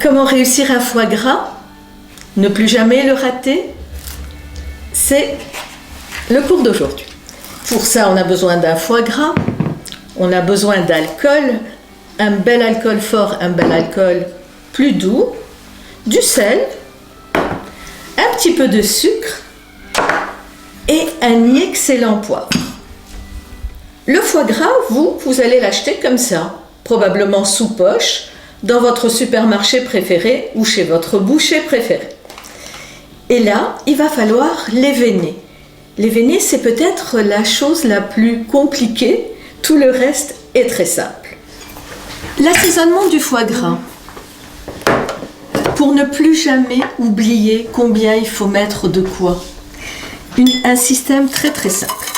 Comment réussir un foie gras? Ne plus jamais le rater? C'est le cours d'aujourd'hui. Pour ça, on a besoin d'un foie gras, on a besoin d'alcool, un bel alcool fort, un bel alcool plus doux, du sel, un petit peu de sucre et un excellent poivre. Le foie gras, vous allez l'acheter comme ça, probablement sous poche, dans votre supermarché préféré ou chez votre boucher préféré. Et là, il va falloir l'éveiner. L'éveiner, c'est peut-être la chose la plus compliquée, tout le reste est très simple. L'assaisonnement du foie gras. Pour ne plus jamais oublier combien il faut mettre de quoi. Un système très très simple.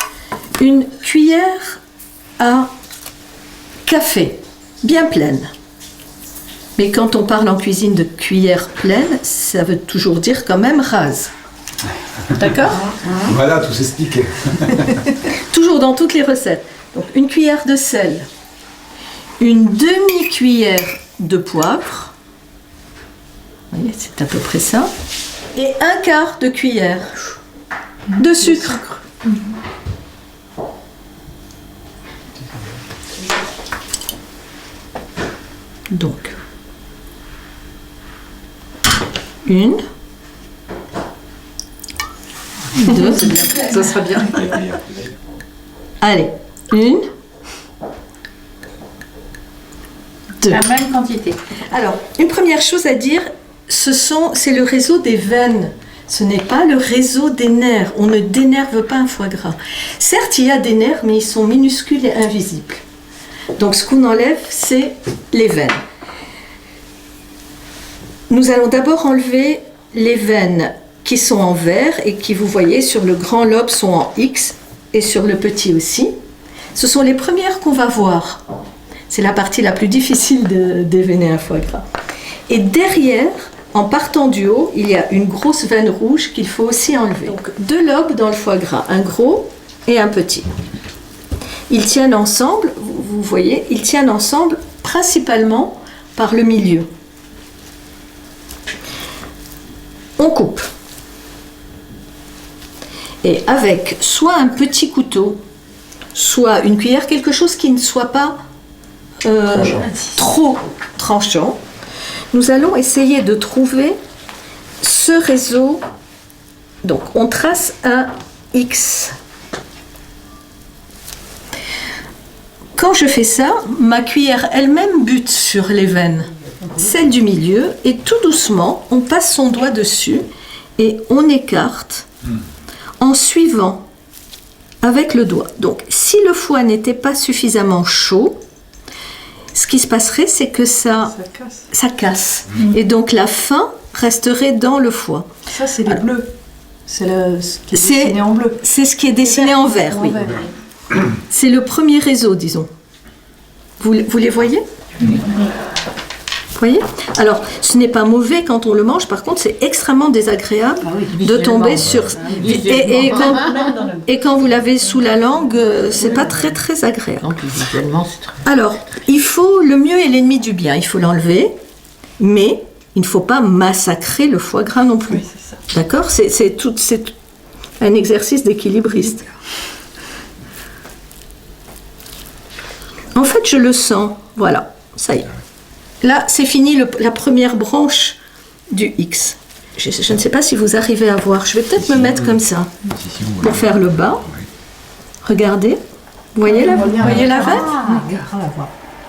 Une cuillère à café, bien pleine. Mais quand on parle en cuisine de cuillère pleine, ça veut toujours dire quand même rase. D'accord? Voilà, tout s'explique. Toujours dans toutes les recettes. Donc une cuillère de sel, une demi-cuillère de poivre, vous voyez, c'est à peu près ça, et un quart de cuillère de sucre. Donc, une, deux, Ça sera bien. allez, une, deux. La même quantité. Alors, une première chose à dire, c'est le réseau des veines. Ce n'est pas le réseau des nerfs. On ne dénerve pas un foie gras. Certes, il y a des nerfs, mais ils sont minuscules et invisibles. Donc, ce qu'on enlève, c'est les veines. Nous allons d'abord enlever les veines qui sont en vert et qui, vous voyez, sur le grand lobe sont en X et sur le petit aussi. Ce sont les premières qu'on va voir. C'est la partie la plus difficile d'éveiner un foie gras. Et derrière, en partant du haut, il y a une grosse veine rouge qu'il faut aussi enlever. Donc, deux lobes dans le foie gras, un gros et un petit. Ils tiennent ensemble, vous voyez, ils tiennent ensemble principalement par le milieu. On coupe. Et avec soit un petit couteau, soit une cuillère, quelque chose qui ne soit pas trop tranchant, nous allons essayer de trouver ce réseau. Donc on trace un X. Quand je fais ça, ma cuillère elle-même bute sur les veines, celle du milieu, et tout doucement, on passe son doigt dessus et on écarte en suivant avec le doigt. Donc, si le foie n'était pas suffisamment chaud, ce qui se passerait, c'est que ça casse. Et donc, la fin resterait dans le foie. Ça, c'est les bleus. C'est ce qui est dessiné en bleu. C'est ce qui est dessiné en vert, oui. C'est le premier réseau, disons. Vous les voyez? Vous voyez? Alors, ce n'est pas mauvais quand on le mange, par contre, c'est extrêmement désagréable de tomber sur... Et quand vous l'avez sous la langue, c'est pas très très agréable. Alors, le mieux est l'ennemi du bien, il faut l'enlever, mais il ne faut pas massacrer le foie gras non plus. D'accord? C'est un exercice d'équilibriste. En fait, je le sens. Voilà, ça y est. Là, c'est fini la première branche du X. Je ne sais pas si vous arrivez à voir. Je vais peut-être me mettre comme ça pour faire le bas. Regardez. Vous voyez la veine?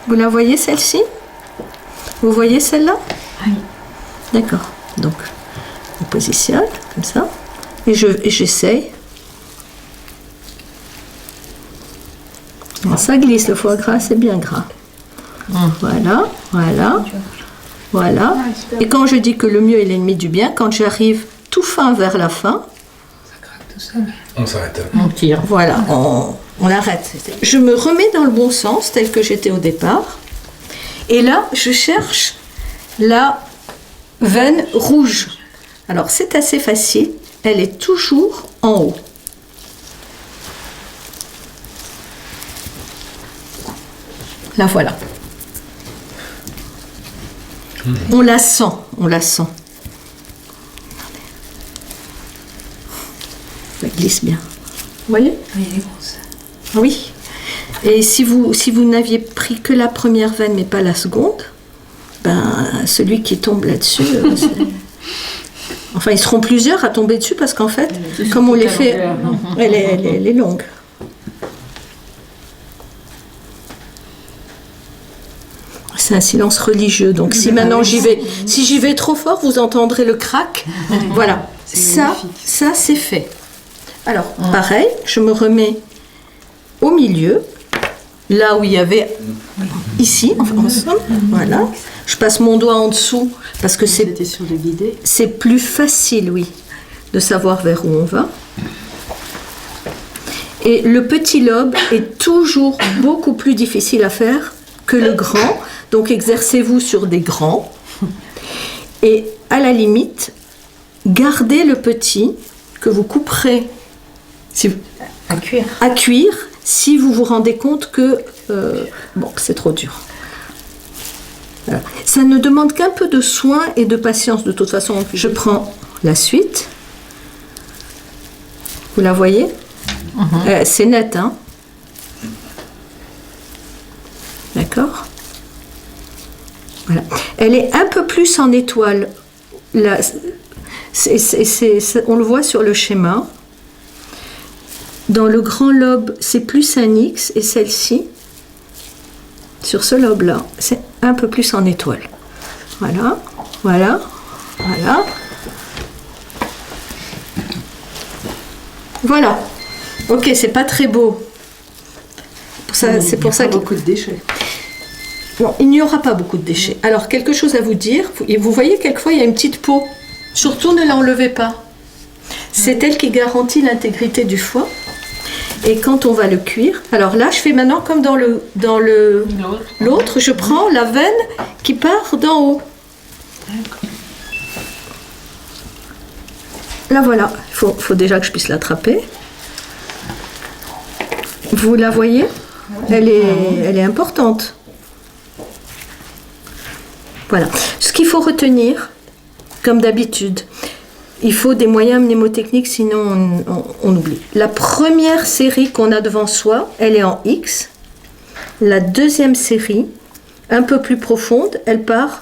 Vous la voyez, celle-ci? Vous voyez celle-là? Oui. D'accord. Donc, on positionne comme ça. Et j'essaye. Ça glisse, le foie gras, c'est bien gras. Voilà, voilà, voilà. Et quand je dis que le mieux est l'ennemi du bien, quand j'arrive tout fin vers la fin, ça craque tout seul. On s'arrête. On tire. Voilà, on arrête. Je me remets dans le bon sens, tel que j'étais au départ. Et là, je cherche la veine rouge. Alors, c'est assez facile. Elle est toujours en haut. La voilà. On la sent, on la sent. Ça glisse bien. Vous voyez? Oui, elle est grosse. Oui. Et si vous n'aviez pris que la première veine mais pas la seconde, ben celui qui tombe là-dessus, enfin ils seront plusieurs à tomber dessus parce qu'en fait, comme on les fait, elle est longue. C'est un silence religieux. Donc si maintenant j'y vais trop fort, vous entendrez le crack. Voilà. Ça c'est fait. Alors pareil, je me remets au milieu, là où il y avait ici, enfin ensemble. Voilà. Je passe mon doigt en dessous parce que c'est plus facile, oui, de savoir vers où on va. Et le petit lobe est toujours beaucoup plus difficile à faire que le grand. Donc exercez-vous sur des grands. Et à la limite, gardez le petit que vous couperez à cuire si vous vous rendez compte que c'est trop dur. Voilà. Ça ne demande qu'un peu de soin et de patience. De toute façon, je prends la suite. Vous la voyez? C'est net, hein? D'accord? Voilà. Elle est un peu plus en étoile. Là, on le voit sur le schéma. Dans le grand lobe, c'est plus un X, et celle-ci, sur ce lobe-là, c'est un peu plus en étoile. Voilà, voilà, voilà. Voilà. Ok, c'est pas très beau. C'est pour ça qu'il y a beaucoup de déchets. Bon, il n'y aura pas beaucoup de déchets. Alors, quelque chose à vous dire. Vous voyez, quelquefois, il y a une petite peau. Surtout, ne l'enlevez pas. C'est elle qui garantit l'intégrité du foie. Et quand on va le cuire, alors là, je fais maintenant comme dans l'autre, je prends la veine qui part d'en haut. Là, voilà. Il faut déjà que je puisse l'attraper. Vous la voyez? Elle est importante. Voilà. Ce qu'il faut retenir, comme d'habitude, il faut des moyens mnémotechniques, sinon on oublie. La première série qu'on a devant soi, elle est en X. La deuxième série, un peu plus profonde, elle part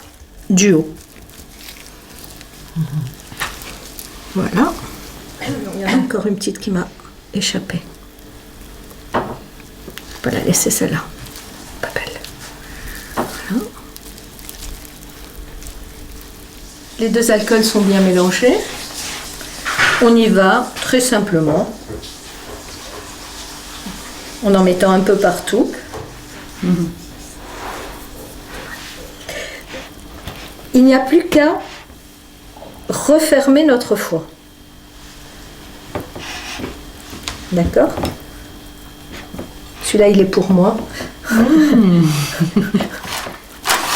du haut. Voilà. Il y en a encore une petite qui m'a échappé. Je vais pas la laisser celle-là. Pas belle. Voilà. Les deux alcools sont bien mélangés. On y va très simplement, en mettant un peu partout. Il n'y a plus qu'à refermer notre foie. D'accord? Celui-là, il est pour moi.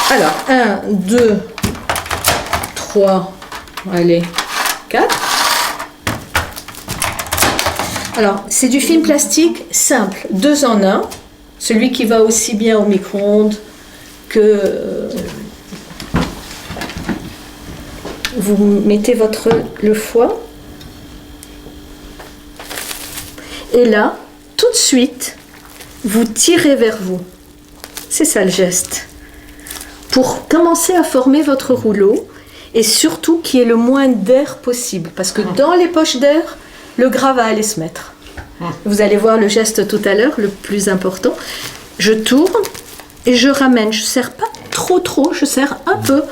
Alors, 1, 2, 3, allez, 4. Alors, c'est du film plastique simple, 2 en 1, celui qui va aussi bien au micro-ondes que vous mettez le foie. Et là, tout de suite, vous tirez vers vous. C'est ça le geste. Pour commencer à former votre rouleau et surtout qu'il y ait le moins d'air possible. Parce que dans les poches d'air, le gras va aller se mettre. Vous allez voir le geste tout à l'heure, le plus important. Je tourne et je ramène. Je ne serre pas trop, je serre un peu.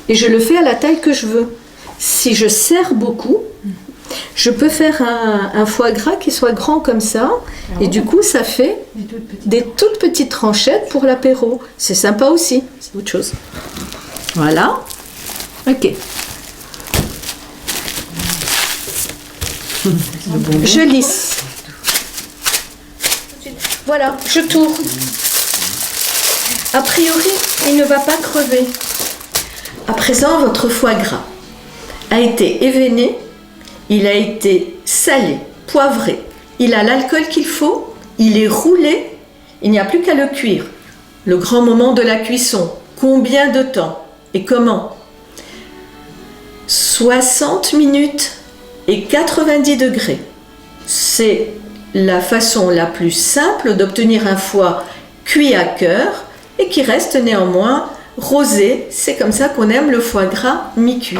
Et je le fais à la taille que je veux. Si je serre beaucoup, je peux faire un foie gras qui soit grand comme ça. Et du coup, ça fait des toutes petites tranchettes pour l'apéro. C'est sympa aussi, c'est autre chose. Voilà. Ok. Je lisse. Voilà, je tourne. A priori, il ne va pas crever. À présent, votre foie gras a été événé, il a été salé, poivré, il a l'alcool qu'il faut, il est roulé, il n'y a plus qu'à le cuire. Le grand moment de la cuisson, Combien de temps et comment? 60 minutes et 90 degrés. C'est la façon la plus simple d'obtenir un foie cuit à cœur et qui reste néanmoins rosé. C'est comme ça qu'on aime le foie gras mi-cuit.